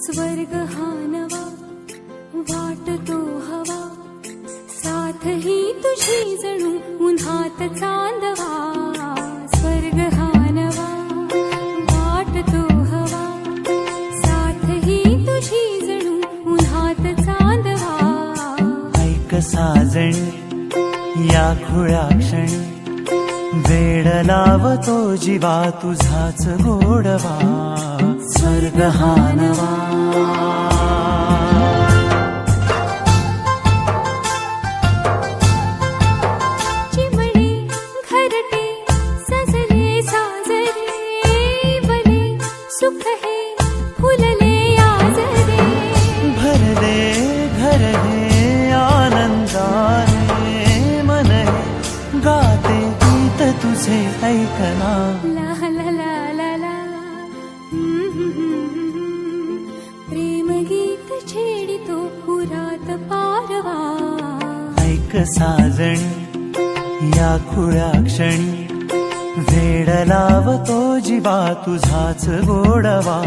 स्वर्ग हा नवा वाटतो हवा, साथ ही तुझी जणू उन्हात चांदवा. स्वर्ग हा नवा वाटतो हवा, साथ ही तुझी जणू उन्हात चांदवा. ऐक साजणी या खुळ्या क्षणी, वेड लावतो जीवा तुझाच गोडवा. स्वर्ग हा नवा. चिमणे घरटे सजले साजरे, बले सुख हे फुलले आजरे. भरले घर हे आनंदाने, मन हे गाते गीत तुझे ऐकना. ला ला ला ला ला. प्रेम गीत छेडितो पुरात पारवा. ऐक साजणी या खुळ्या क्षणी, वेड लावतो जीवा तुझाच गोडवा.